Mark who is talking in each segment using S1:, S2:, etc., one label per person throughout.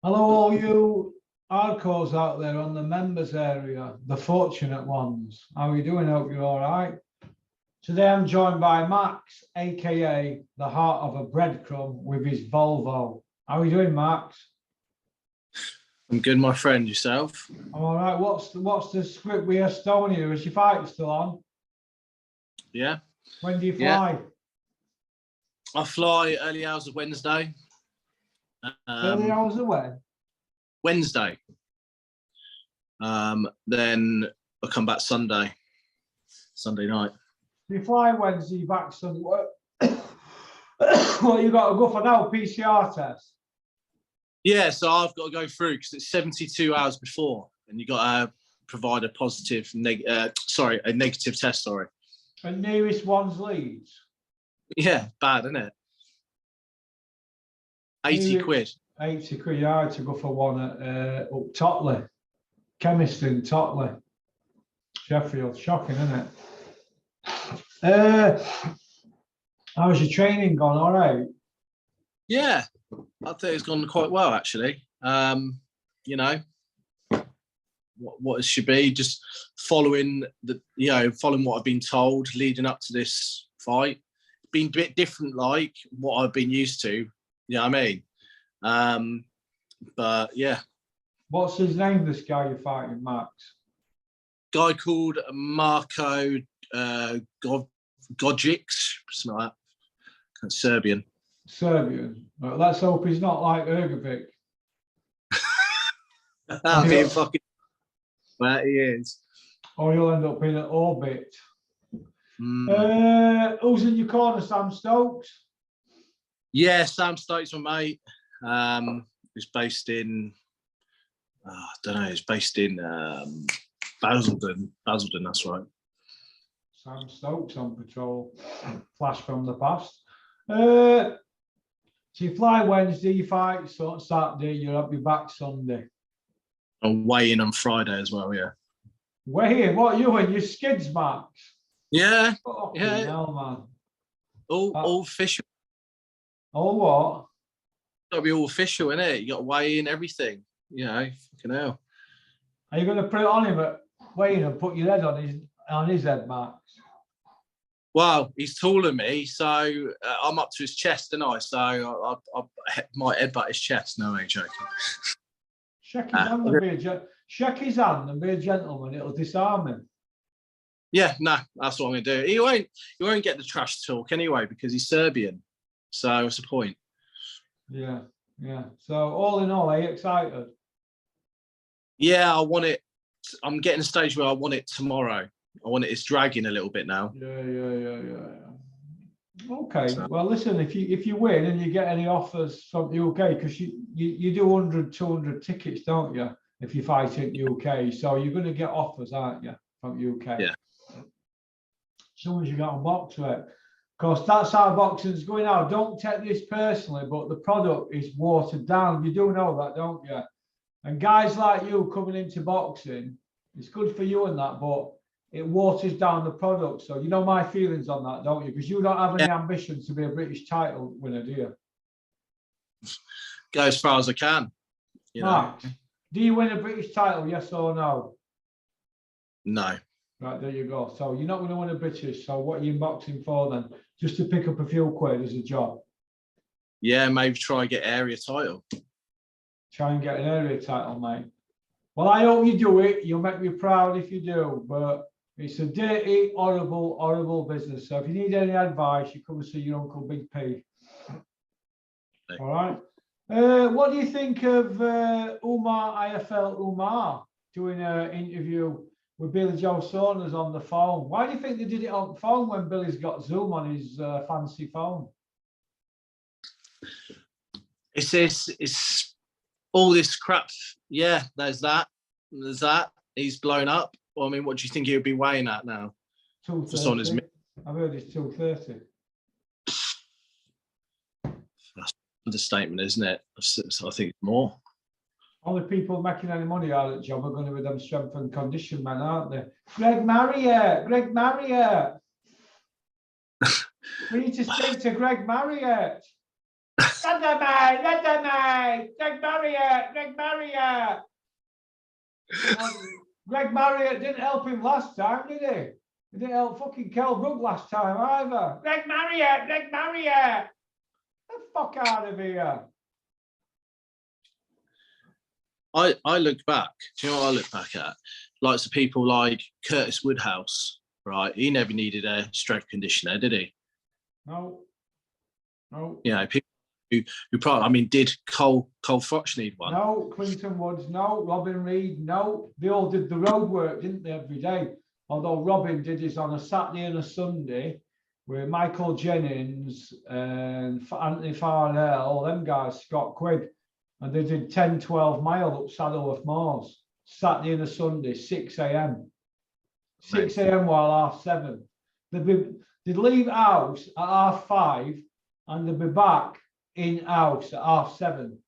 S1: Hello, all you hardcores out there on the members area, the fortunate ones. How are you doing? Hope you're all right. Today I'm joined by Max, aka the heart of a breadcrumb with his Volvo. How are you doing, Max?
S2: I'm good, my friend. Yourself?
S1: I'm all right. What's the script with Estonia? Is your fight still on?
S2: Yeah.
S1: When do you fly?
S2: I fly early hours of Wednesday.
S1: Early hours of when?
S2: Wednesday. Then I come back Sunday night.
S1: You fly Wednesday, back Sunday. Well, you got to go for now, PCR test.
S2: Yeah, so I've got to go through because it's 72 hours before, and you got to provide a a negative test. Sorry.
S1: And nearest one's Leeds.
S2: Yeah, bad, isn't it? 80 quid.
S1: 80 quid. Yeah, I had to go for one at up Totley, Chemiston, Totley, Sheffield. Shocking, isn't it? How's your training gone? All right.
S2: Yeah, I think it's gone quite well actually. You know, what it should be, just following following what I've been told leading up to this fight. Been a bit different, like what I've been used to. You know what I mean? But yeah. What's
S1: his name? This guy you're fighting, Max?
S2: Guy called Marco Godzic, something like that. Serbian.
S1: Well, let's hope he's not like Ergovic.
S2: That'd be fucking. But he is.
S1: Or you'll end up in an orbit. Who's in your corner, Sam Stokes?
S2: Yeah, Sam Stokes, my mate. He's based in. I don't know. He's based in Basildon. Basildon, that's right.
S1: Sam Stokes on patrol. Flash from the past. So you fly Wednesday, you fight Saturday, you'll be back Sunday.
S2: I'm weighing on Friday as well, yeah.
S1: Weighing? What are you in? Your skids, Max?
S2: Yeah.
S1: Fucking hell, man.
S2: All official.
S1: All what?
S2: Gotta be all official, innit? You got to weigh in everything. You know, fucking hell.
S1: Are you going to put it on him at weighing and put your head on his head, Max?
S2: Well, he's taller than me, so I'm up to his chest, and I might headbutt his chest. No, I ain't joking.
S1: Shake his hand and be a gentleman. It'll disarm him.
S2: Yeah, no, that's what I'm going to do. He won't get the trash talk anyway because he's Serbian. So what's the point?
S1: Yeah. So all in all, are you excited? Yeah,
S2: I want it. I'm getting a stage where I want it tomorrow. It's dragging a little bit now.
S1: Yeah. Okay. So, well, listen, if you win and you get any offers from the UK, because you do 100, 200 tickets, don't you? If you fight in UK, so you're going to get offers, aren't you, from UK?
S2: Yeah.
S1: As soon as you get on box to it. Because that's how boxing's going now. Don't take this personally, but the product is watered down. You do know that, don't you? And guys like you coming into boxing, it's good for you and that, but it waters down the product. So you know my feelings on that, don't you? Because you don't have any ambition to be a British title winner, do you?
S2: Go as far as I can.
S1: Max, do you win a British title, yes or no?
S2: No.
S1: Right, there you go. So you're not going to win a British. So what are you boxing for then? Just to pick up a few quid as a job?
S2: Yeah, maybe try and get area title.
S1: Try and get an area title, mate. Well, I hope you do it. You'll make me proud if you do. But it's a dirty, horrible, horrible business. So if you need any advice, you come and see your Uncle Big P. All right. What do you think of IFL Umar doing an interview with Billy Joe Saunders on the phone? Why do you think they did it on the phone when Billy's got Zoom on his fancy phone?
S2: It's all this crap. Yeah, there's that. He's blown up. Well, I mean, what do you think he would be weighing at now?
S1: 230. I've heard it's 230.
S2: That's an understatement, isn't it? I think it's more.
S1: Only people making any money out of the job are going to be them strength and condition men, aren't they? Greg Marriott. We need to speak to Greg Marriott. Greg Marriott. Greg Marriott didn't help him last time, did he? He didn't help fucking Kell Brook last time either. Greg Marriott. Get the fuck out of here.
S2: I look back. Do you know what I look back at? Like some people like Curtis Woodhouse, right? He never needed a strength conditioner, did he?
S1: No.
S2: You know, people who probably, I mean, did Cole Fox need one?
S1: No. Clinton Woods, no. Robin Reed, no. They all did the road work, didn't they, every day? Although Robin did his on a Saturday and a Sunday, with Michael Jennings and Anthony Farnell, all them guys, Scott Quigg, and they did 10, 12 mile up Saddleworth Moors, Saturday and a Sunday, 6 a.m. 6 a.m. while 7:30. They'd leave house at 5:30 and they'd be back in house at 7:30.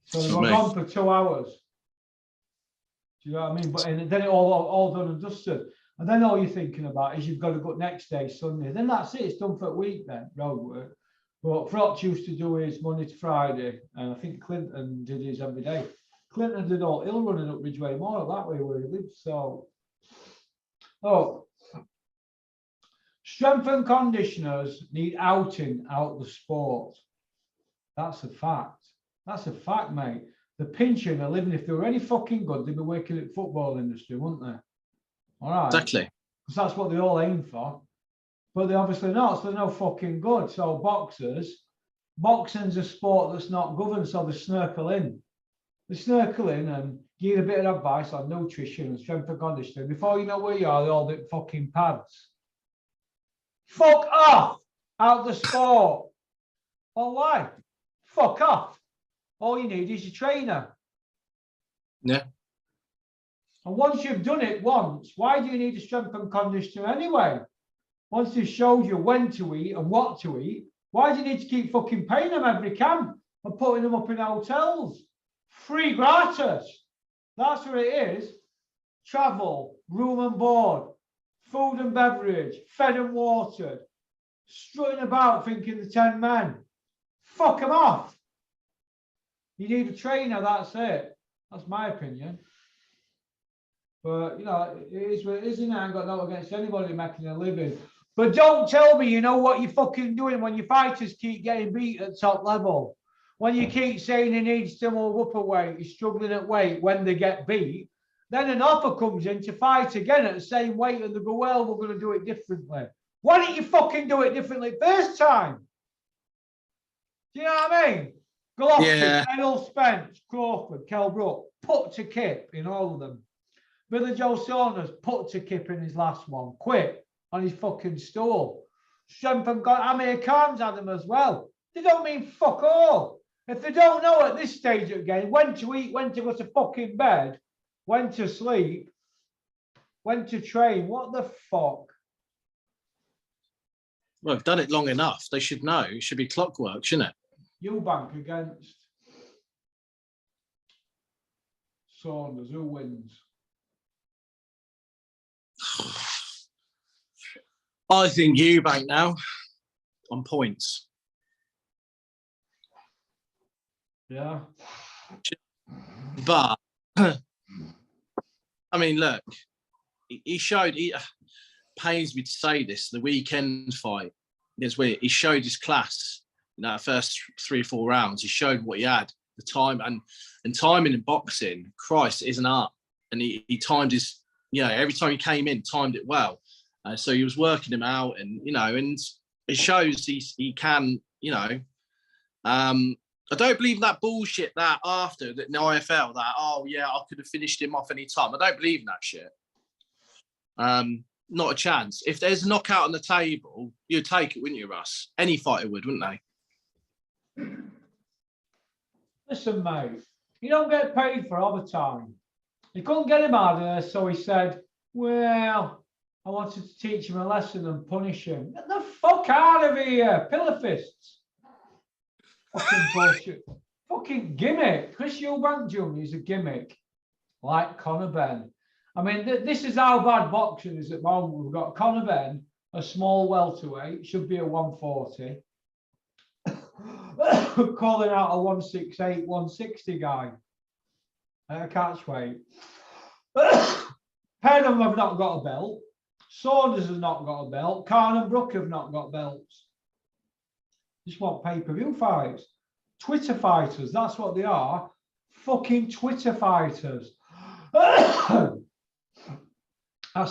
S1: So they were gone for 2 hours. Do you know what I mean? But and then it all done and dusted. And then all you're thinking about is you've got to go next day, Sunday. Then that's it. It's done for a week then, road work. But Frotch used to do his Monday to Friday, and I think Clinton did his every day. Clinton did all hill running up Ridgeway Moor that way where he lived. So, strength and conditioners need outing out the sport. That's a fact. That's a fact, mate. The pinching are living. If they were any fucking good, they'd be working at the football industry, wouldn't they? All right.
S2: Exactly.
S1: Because that's what they all aim for. But they're obviously not, so they're no fucking good. So boxing's a sport that's not governed, so they snirkle in. They snirkle in and give a bit of advice on nutrition and strength and conditioning. Before you know where you are, they all do fucking pads. Fuck off out the sport. Well, why? Fuck off. All you need is your trainer.
S2: Yeah.
S1: And once you've done it once, why do you need a strength and conditioner anyway? Once they've showed you when to eat and what to eat, why do you need to keep fucking paying them every camp and putting them up in hotels? Free gratis. That's what it is. Travel, room and board, food and beverage, fed and watered, strutting about thinking the 10 men. Fuck them off. You need a trainer, that's it. That's my opinion. But, you know, it is what it is, isn't it? I ain't got no against anybody making a living. But don't tell me you know what you're fucking doing when your fighters keep getting beat at top level. When you keep saying he needs to move up a weight, he's struggling at weight when they get beat, then an offer comes in to fight again at the same weight and they go, well, we're going to do it differently. Why didn't you fucking do it differently first time? Do you know what I mean? Golovkin,
S2: Yeah.
S1: Errol Spence, Crawford, Kell Brook, put to Kip in all of them. Billy Joe Saunders put to Kip in his last one, quit on his fucking stool. Strength and Amir Khan's had them as well. They don't mean fuck all. If they don't know at this stage of the game when to eat, when to go to fucking bed, when to sleep, when to train, what the fuck?
S2: Well, I've done it long enough. They should know. It should be clockwork, shouldn't it?
S1: Eubank against Saunders. Who wins?
S2: I think Eubank now on points.
S1: Yeah.
S2: But I mean, look, he showed. Pains me to say this. The weekend fight is weird. He showed his class in that first 3 or 4 rounds. He showed what he had, the time and timing in boxing. Christ, is an art. And he timed his. Every time he came in, timed it well. So he was working him out, and and it shows he can. I don't believe that bullshit that after that in the IFL that I could have finished him off any time. I don't believe in that shit. Not a chance. If there's a knockout on the table, you'd take it, wouldn't you, Russ? Any fighter would, wouldn't they?
S1: Listen, mate, you don't get paid for overtime. He couldn't get him out of there, so he said, well, I wanted to teach him a lesson and punish him. Get the fuck out of here, pillar fists. Fucking bullshit. Fucking gimmick. Chris Eubank Jr. is a gimmick, like Conor Benn. I mean, this is how bad boxing is at the moment. We've got Conor Benn, a small welterweight, should be a 140. calling out a 168, 160 guy at a catch weight. Penham have not got a belt. Saunders has not got a belt. Khan and Brook have not got belts. Just want pay-per-view fights. Twitter fighters, that's what they are. Fucking Twitter fighters. That's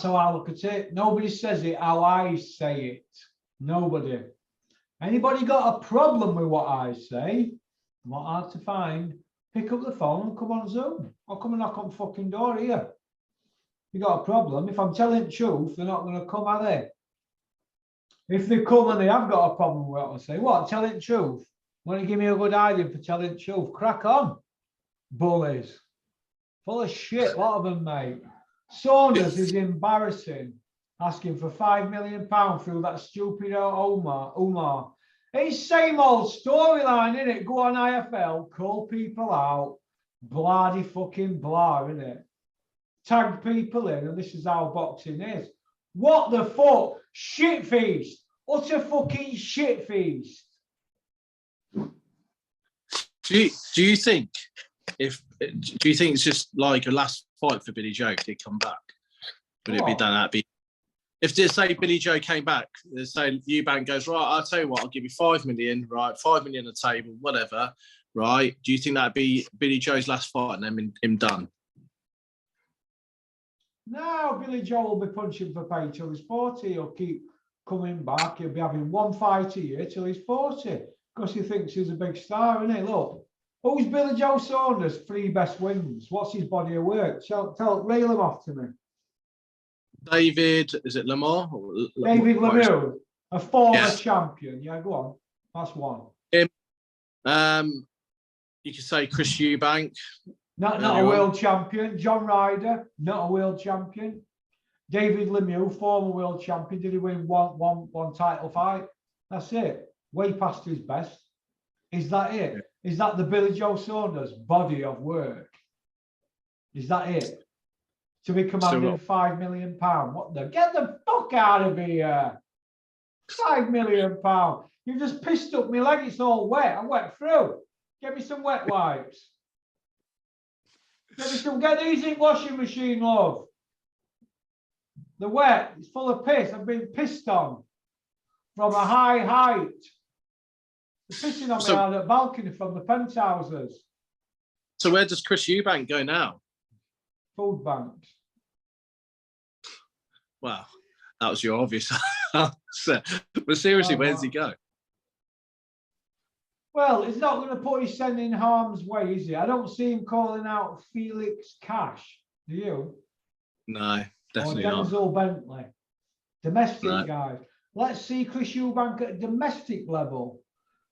S1: how I look at it. Nobody says it how I say it. Nobody. Anybody got a problem with what I say? Not hard to find. Pick up the phone and come on Zoom. Or come and knock on fucking door here. You got a problem. If I'm telling the truth, they're not going to come, are they? If they come and they have got a problem with what I say, what? Telling the truth? Want to give me a good idea for telling the truth? Crack on. Bullies. Full of shit, a lot of them, mate. Saunders is embarrassing. Asking for £5 million through that stupid Umar. It's same old storyline, isn't it? Go on IFL, call people out. Bloody fucking blah, isn't it? Tag people in, and this is how boxing is. What the fuck? Shit feast. Utter fucking shit feast.
S2: Do you think it's just like a last fight for Billy Joe if he come back? Would it be done that? If they say Billy Joe came back, they say Eubank goes, right, I'll tell you what, I'll give you 5 million, right? 5 million a table, whatever, right? Do you think that'd be Billy Joe's last fight and then him done?
S1: No, Billy Joe will be punching for pay till he's 40. He'll keep coming back. He'll be having one fight a year till he's 40 because he thinks he's a big star, isn't he? Look, who's Billy Joe Saunders' 3 best wins? What's his body of work? Reel him off to me.
S2: David, is it Lamar?
S1: David Lemieux, a former champion. Yeah, go on. That's one.
S2: You could say Chris Eubank.
S1: Not a world champion. John Ryder, not a world champion. David Lemieux, former world champion. Did he win one title fight? That's it. Way past his best. Is that it? Is that the Billy Joe Saunders body of work? Is that it? To be commanding £5 million. What the? Get the fuck out of here. £5 million. You just pissed up my leg. It's all wet. I'm wet through. Get me some wet wipes. Get these in washing machine, love. The wet. It's full of piss. I've been pissed on from a high height. They're pissing on me out of the balcony from the penthouses.
S2: So where does Chris Eubank go now?
S1: Food banks.
S2: Well, that was your obvious answer. But seriously, where does he go?
S1: Well, he's not going to put his son in harm's way, is he? I don't see him calling out Felix Cash. Do you?
S2: No, definitely not.
S1: Or Denzel Bentley. Domestic guys. Let's see Chris Eubank at domestic level.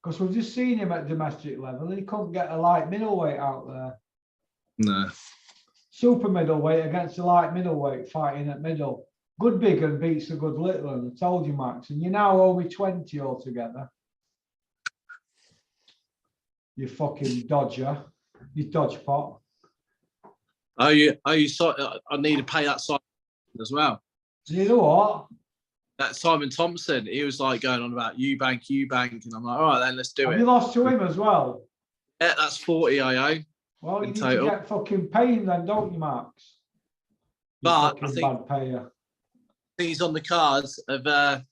S1: Because we've just seen him at domestic level and he couldn't get a light middleweight out there.
S2: No.
S1: Super middleweight against a light middleweight fighting at middle. Good big and beats a good little one. I told you, Max. And you now owe me 20 altogether. You fucking dodger. You dodge pot.
S2: I need to pay that Simon as well.
S1: You know what?
S2: That Simon Thompson, he was like going on about Eubank, and I'm like, all right, then let's do
S1: Have
S2: it.
S1: you lost to him as well?
S2: Yeah, that's 40 I owe.
S1: Well, you need
S2: total.
S1: to get fucking paying then, don't you, Max?
S2: But I think
S1: bad payer.
S2: he's on the cards of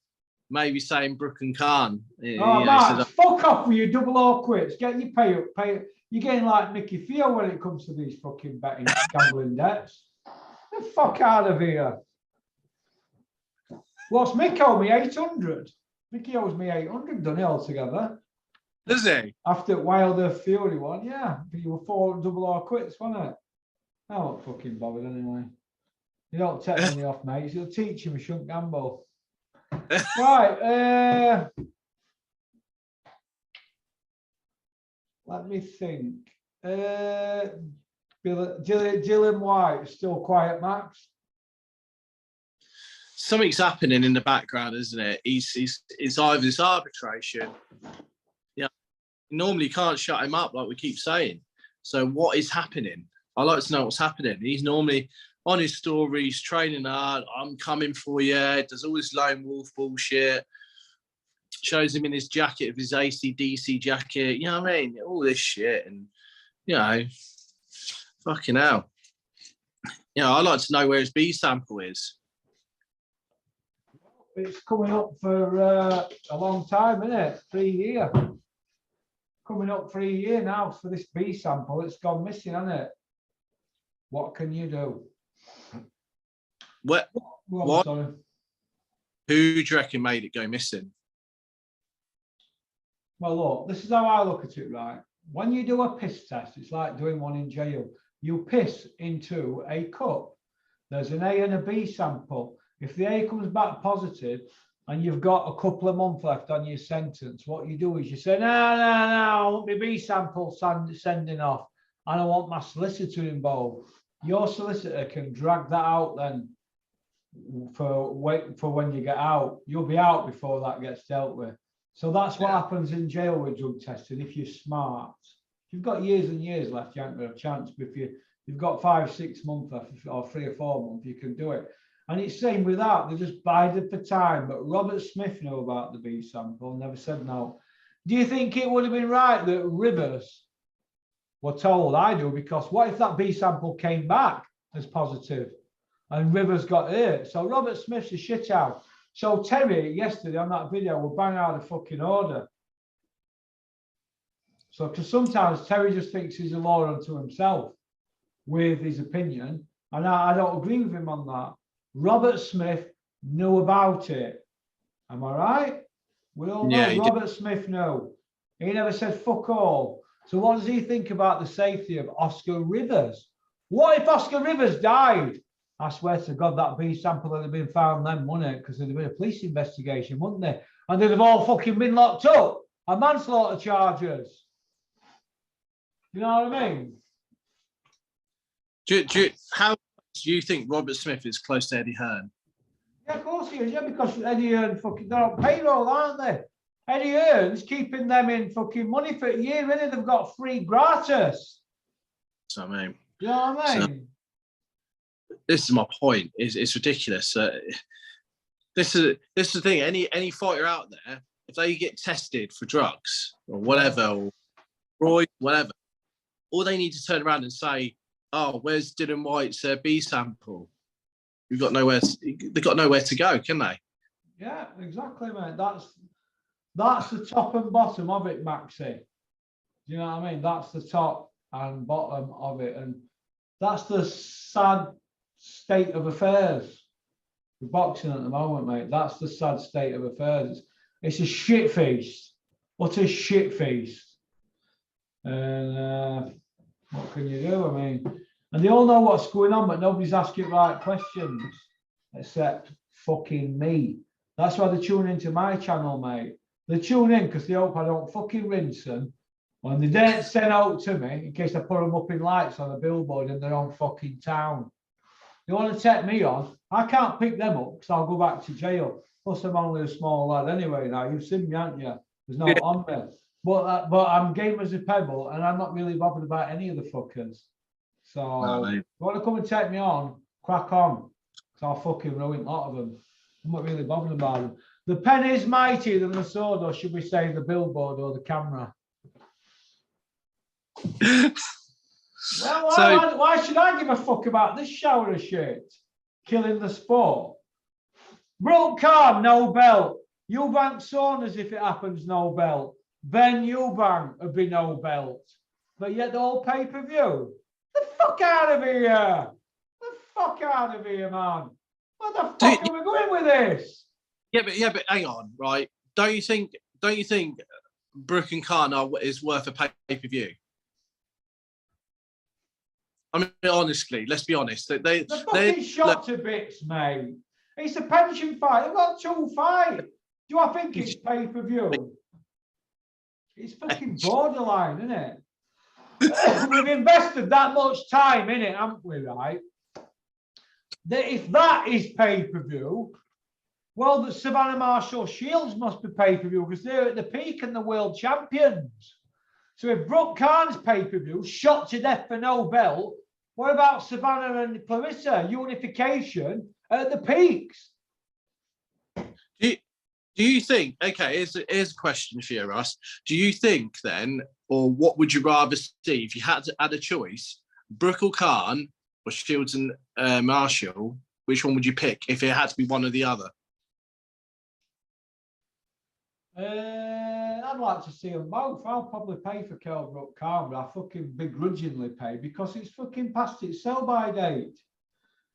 S2: maybe saying Brook and Khan.
S1: Max, fuck off with your double or quits. Get your pay up. You're getting like Mickey Theo when it comes to these fucking betting gambling debts. Get the fuck out of here. What's Mick owe me? 800. Mickey owes me 800, done it altogether.
S2: Does he?
S1: After Wilder Fury one, yeah. You were 4 double or quits, wasn't it? I don't fucking bothered anyway. You don't take money off, mate. You'll teach him, you shouldn't gamble. Right. Let me think. Dylan White, still quiet, Max?
S2: Something's happening in the background, isn't it? It's either this arbitration. Yeah, normally can't shut him up like we keep saying. So what is happening? I like to know what's happening. He's normally on his stories, training hard. I'm coming for you. Does all this lone wolf bullshit. shows him in his jacket of his AC/DC jacket. You know what I mean? All this shit, and you know, fucking hell. You know, I'd like to know where his B sample is.
S1: It's coming up for a long time, isn't it? 3 years. Coming up for a year now for this B sample. It's gone missing, hasn't it? What can you do?
S2: What?
S1: What? Sorry.
S2: Who do you reckon made it go missing?
S1: Well, look, this is how I look at it, right? When you do a piss test, it's like doing one in jail. You piss into a cup. There's an A and a B sample. If the A comes back positive and you've got a couple of months left on your sentence, what you do is you say, no, I want my B sample sending off. I don't want my solicitor involved. Your solicitor can drag that out then for when you get out. You'll be out before that gets dealt with. So that's what happens in jail with drug testing if you're smart. If you've got years and years left, you haven't got a chance. But if you've got 5-6 months left, or 3 or 4 months, you can do it. And it's same with that. They just bided for time. But Robert Smith knew about the B sample, never said no. Do you think it would have been right that Rivers were told? I do, because what if that B sample came back as positive and Rivers got hurt? So Robert Smith's a shit out. So Terry, yesterday on that video, will bang out a fucking order. So, because sometimes Terry just thinks he's a law unto himself with his opinion, and I don't agree with him on that. Robert Smith knew about it. Am I right? We all know Robert Smith knew. He never said fuck all. So what does he think about the safety of Oscar Rivers? What if Oscar Rivers died? I swear to God, that B sample would have been found then, wouldn't it? Because there'd have been a police investigation, wouldn't they? And they'd have all fucking been locked up on manslaughter charges. You know what I mean?
S2: How do you think Robert Smith is close to Eddie Hearn?
S1: Yeah, of course he is. Yeah, because Eddie Hearn fucking, they're on payroll, aren't they? Eddie Hearn's keeping them in fucking money for a year, really. They've got free gratis.
S2: So I mean,
S1: you know what I mean?
S2: So, this is my point. It's ridiculous. This is the thing. Any fighter out there, if they get tested for drugs or whatever, or Roy, whatever, all they need to turn around and say, "Oh, where's Dylan White's B sample?" They've got nowhere to go, can they?
S1: Yeah, exactly, mate. That's the top and bottom of it, Maxie. Do you know what I mean? That's the top and bottom of it, and that's the sad state of affairs with boxing at the moment, mate. That's the sad state of affairs. It's a shit feast. What a shit feast. And what can you do? I mean, and they all know what's going on, but nobody's asking the right questions except fucking me. That's why they tune into my channel, mate. They tune in because they hope I don't fucking rinse them. When they don't send out to me, in case I put them up in lights on a billboard in their own fucking town. They want to take me on. I can't pick them up because I'll go back to jail. Plus, I'm only a small lad anyway now. You've seen me, haven't you? There's no on me. But I'm game as a pebble, and I'm not really bothered about any of the fuckers. So, if you want to come and take me on, crack on. Because I'll fucking ruin a lot of them. I'm not really bothered about them. The pen is mightier than the sword, or should we say the billboard or the camera? Well, why should I give a fuck about this shower of shit? Killing the sport. Brooke Khan, no belt. Eubank Saunders, if it happens, no belt. Ben Eubank would be no belt. But yet the whole pay-per-view. The fuck out of here. The fuck out of here, man. What the fuck are we going with this?
S2: Yeah, but hang on, right? Don't you think Brooke and Khan is worth a pay-per-view? I mean, honestly, let's be honest. They're
S1: fucking shot to bits, mate. It's a pension fight. They've got 2 fights. Do I think it's pay-per-view? It's fucking borderline, isn't it? We've invested that much time in it, haven't we, right? That if that is pay-per-view, well, the Savannah Marshall Shields must be pay-per-view because they're at the peak and the world champions. So if Brooke Khan's pay-per-view, shot to death for no belt, what about Savannah and Clarissa? Unification at the peaks.
S2: Do you think? Okay, here's a question for you, Russ. Do you think then, or what would you rather see if you had to add a choice, Brooke or Khan or Shields and Marshall? Which one would you pick if it had to be one or the other?
S1: I'd like to see them both. I'll probably pay for Kell Brook Car, but I fucking begrudgingly pay because it's fucking past its sell-by date.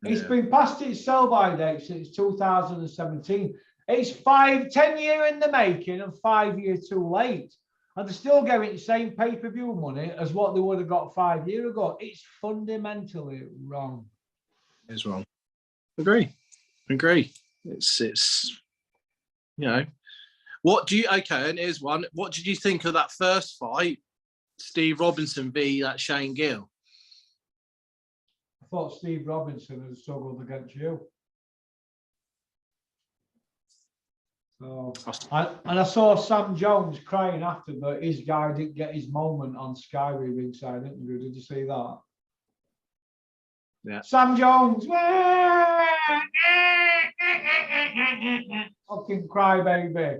S1: It's been past its sell-by date since 2017. It's 10 years in the making and 5 years too late. And they're still getting the same pay-per-view money as what they would have got 5 years ago. It's fundamentally wrong.
S2: It's wrong. Agree. It's you know. What do you okay, and here's one. What did you think of that first fight? Steve Robinson v that Shane Gill.
S1: I thought Steve Robinson had struggled against you. So, and I saw Sam Jones crying after, but his guy didn't get his moment on Sky ringside interview. Did you see that?
S2: Yeah.
S1: Sam Jones, fucking cry baby.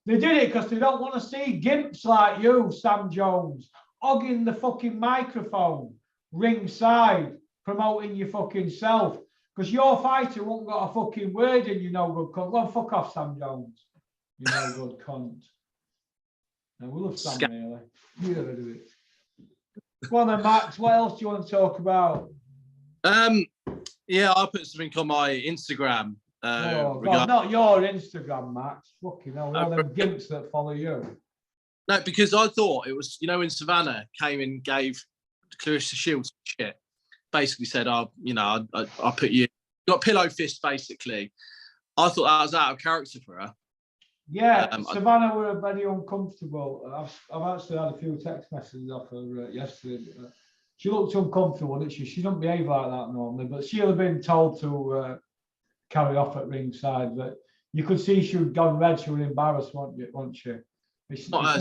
S1: They did it because they don't want to see gimps like you, Sam Jones, hogging the fucking microphone ringside, promoting your fucking self. Because your fighter won't got a fucking word in, you no good cunt. Go on, fuck off, Sam Jones. You no good cunt. No, we love Sam, really. You gotta do it. Go on then, Max. What else do you want to talk about?
S2: Yeah, I put something on my Instagram.
S1: Oh, God, not your Instagram, Max. Fucking hell, all them gimps that follow you.
S2: No, because I thought it was, when Savannah came and gave Clarissa Shields shit, basically said, I'll put you, got pillow fist, basically. I thought that was out of character for her.
S1: Yeah, Savannah were very uncomfortable. I've actually had a few text messages off her yesterday. She looked uncomfortable, didn't she? She doesn't behave like that normally, but she'll have been told to carry off at ringside. But you could see she had gone red. She was embarrassed, wasn't she? It's
S2: not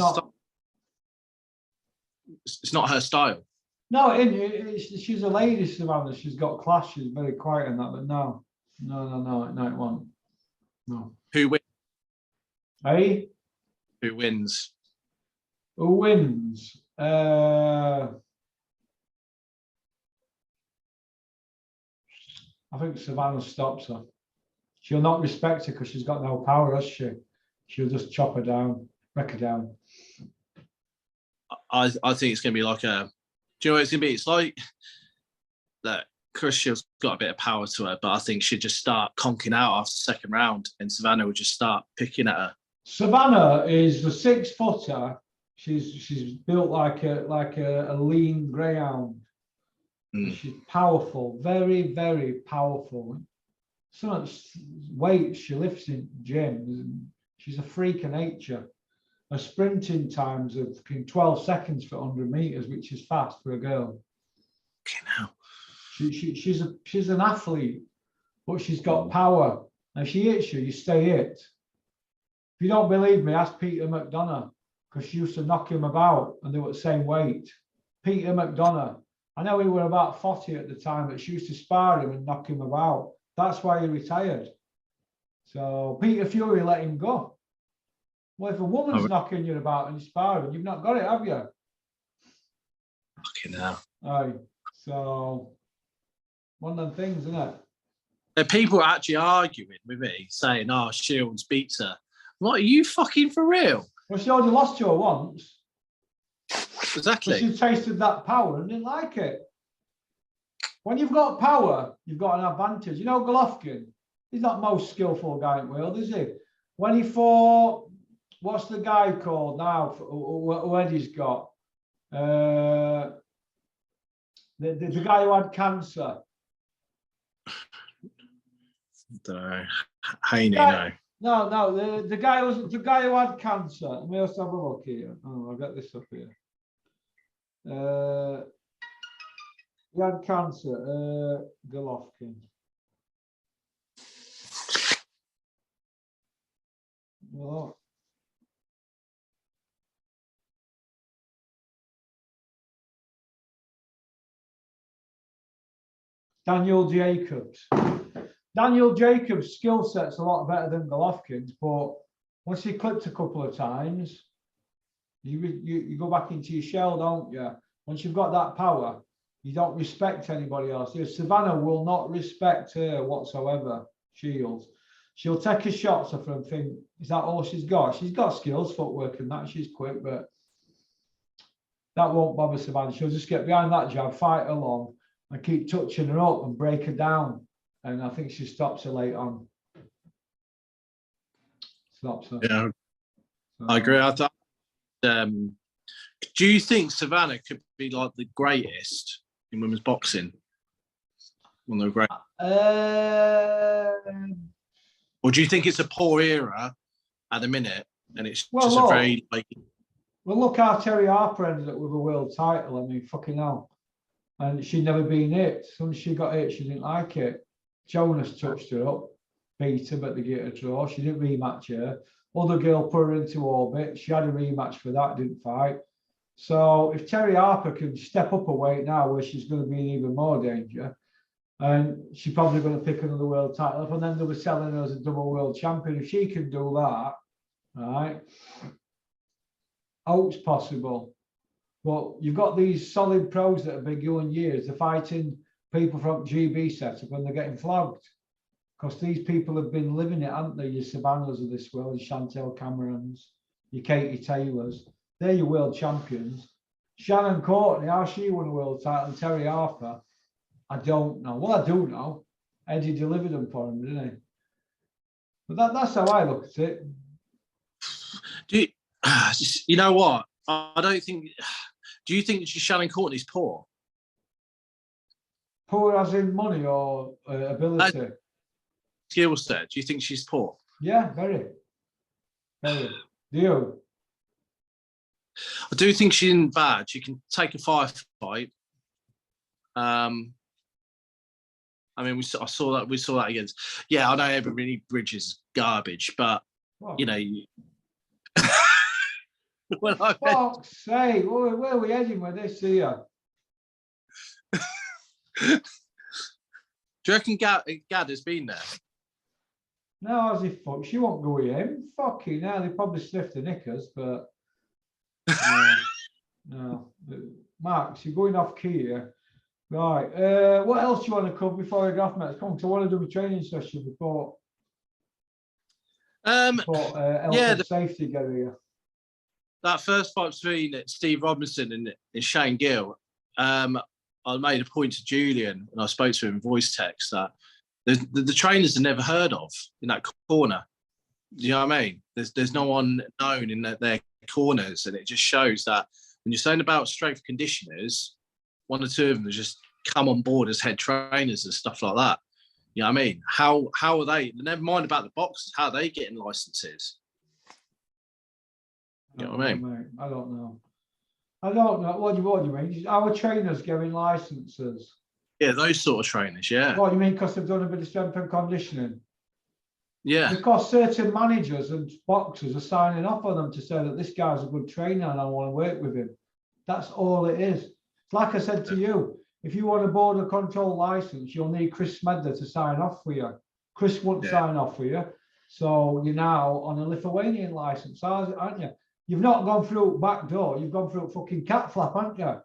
S2: her style.
S1: No, she's a lady, Savannah. She's got class. She's very quiet in that. But no, it won't. No.
S2: Who wins?
S1: Hey?
S2: Who wins?
S1: Who wins? I think Savannah stops her. She'll not respect her because she's got no power, has she? She'll just chop her down, wreck her down.
S2: I think it's going to be like a... Do you know what it's going to be? It's like that Chris Shields got a bit of power to her, but I think she'd just start conking out after the second round and Savannah would just start picking at her.
S1: Savannah is the 6-footer. She's built like a lean greyhound. She's powerful, very, very powerful. So much weight she lifts in gyms. She's a freak of nature. Her sprinting times of 12 seconds for 100 meters, which is fast for a girl. She's an athlete, but she's got power. And if she hits you, you stay hit. If you don't believe me, ask Peter McDonough, because she used to knock him about and they were the same weight. Peter McDonough. I know he were about 40 at the time, but she used to spar him and knock him about. That's why he retired. So Peter Fury let him go. Well, if a woman's knocking you about and sparring, you've not got it, have you?
S2: Fucking hell.
S1: Aye. So one of them things, isn't it?
S2: People are actually arguing with me, saying, "Oh, Shields beats her." What, are you fucking for real?
S1: Well, she only lost to her once.
S2: Exactly.
S1: But she tasted that power and didn't like it. When you've got power, you've got an advantage. You know, Golovkin, he's not the most skillful guy in the world, is he? When he fought, what's the guy called now? Who Eddie's got? The guy who had cancer.
S2: Don't know. Haney, no.
S1: No, the guy who had cancer. Let me just have a look here. Oh, I'll get this up here. He had cancer. Golovkin. Oh. Daniel Jacobs. Daniel Jacobs' skill set's a lot better than Golovkin's, but once you clipped a couple of times, you go back into your shell, don't you? Once you've got that power, you don't respect anybody else. Savannah will not respect her whatsoever, Shields. She'll take her shots off her and think, is that all she's got? She's got skills, footwork and that, she's quick, but that won't bother Savannah. She'll just get behind that jab, fight her long, and keep touching her up and break her down. And I think she stops her late on. Stops her.
S2: Yeah,
S1: So,
S2: I agree. I thought, do you think Savannah could be like the greatest in women's boxing? One of the great. Or do you think it's a poor era at the minute, and it's just a very like?
S1: Well, look how Terry Harper ended up with a world title. I mean, fucking hell. And she'd never been hit. As soon as she got hit, she didn't like it. Jonas touched her up, beat her, but they get a draw. She didn't rematch her. Other girl put her into orbit. She had a rematch for that, didn't fight. So if Terry Harper can step up a weight now where she's going to be in even more danger, and she's probably going to pick another world title up, and then they were selling her as a double world champion. If she can do that, right, oh, it's possible. But you've got these solid pros that have been going years. They're fighting people from GB setup and they're getting flogged. Because these people have been living it, haven't they? Your Savannahs of this world, your Chantel Camerons, your Katie Taylors. They're your world champions. Shannon Courtney, how she won a world title, and Terry Harper, I don't know. Well, I do know. Eddie delivered them for him, didn't he? But that's how I look at it.
S2: Do you know what? I don't think. Do you think Shannon Courtney's poor?
S1: Poor as in money or ability?
S2: Skill set. Do you think she's poor?
S1: Yeah, very. Very. Do you?
S2: I do think she's in bad. She can take a firefight. I mean, we saw that against. Yeah, I know everybody Bridges is garbage, but you know.
S1: Fuck's sake, where are we heading with this here?
S2: Do you reckon Gad has been there?
S1: No, as if fuck, she won't go with him. Fucking hell, they probably sniffed the knickers, but no. Max, you're going off key here. Right. What else do you want to cover before I go off, Max? Come on, 'cause I want to do a training session before
S2: the
S1: safety get here.
S2: That first fight between Steve Robinson and Shane Gill, I made a point to Julian and I spoke to him in voice text that the trainers are never heard of in that corner. Do you know what I mean? There's no one known in their corners, and it just shows that when you're saying about strength conditioners, one or two of them just come on board as head trainers and stuff like that. You know what I mean? How are they? Never mind about the boxers. How are they getting licenses? You know what I mean?
S1: Mate. I don't know. What do you mean? Our trainers giving licenses.
S2: Yeah, those sort of trainers. Yeah.
S1: What do you mean? Because they've done a bit of strength and conditioning.
S2: Yeah.
S1: Because certain managers and boxers are signing off on them to say that this guy's a good trainer and I want to work with him. That's all it is. Like I said to you, if you want a border control license, you'll need Chris Smedler to sign off for you. Chris won't sign off for you. So you're now on a Lithuanian license, aren't you? You've not gone through back door, you've gone through fucking cat flap, haven't you?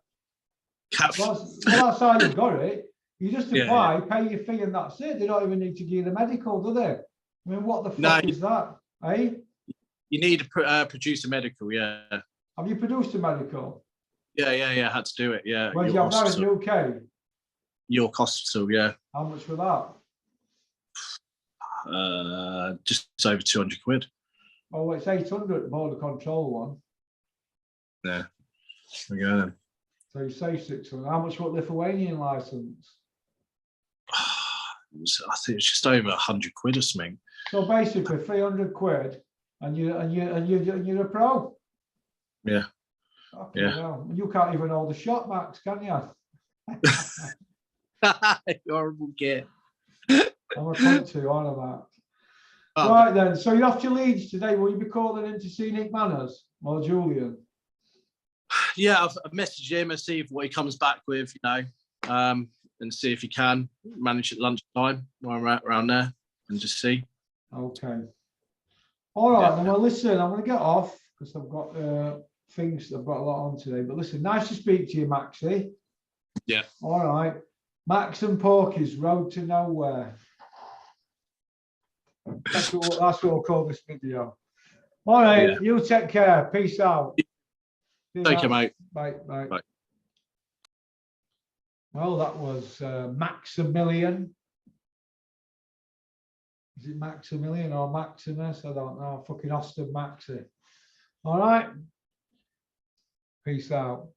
S1: That's how you've got it. You just apply, pay your fee, and that's it. They don't even need to give you the medical, do they? I mean, what the fuck is that? Eh?
S2: You need to produce a medical, yeah.
S1: Have you produced a medical?
S2: Yeah. I had to do it, yeah.
S1: Where do you have that in the UK?
S2: York Hospital, yeah.
S1: How much for that?
S2: Just over 200 quid.
S1: Oh, it's 800 border control one.
S2: Yeah. There we go then.
S1: So you say 600. How much for Lithuanian license?
S2: I think it's just over 100 quid or something.
S1: So basically 300 quid and you're a pro.
S2: Yeah.
S1: Okay, well, you can't even hold a shot, Max, can you?
S2: You horrible git.
S1: I'm a point to you, aren't I, Max? Right then, so you're off to Leeds today. Will you be calling in to see Nick Manners or Julian?
S2: Yeah, I've messaged him and see what he comes back with, and see if he can manage at lunchtime while I'm around there and just see.
S1: Okay. All right,
S2: Yeah.
S1: then. Well, listen, I'm going to get off because I've got things. I've got a lot on today. But listen, nice to speak to you, Maxie.
S2: Yeah.
S1: All right, Max and Porky's Road to Nowhere. That's what we'll call this video. All right,
S2: Yeah.
S1: you take care. Peace out.
S2: Take care, mate.
S1: Bye. Bye.
S2: Bye.
S1: Well, that was Maximilian. Is it Maximilian or Maximus? I don't know. Fucking Austin Maxi. All right. Peace out.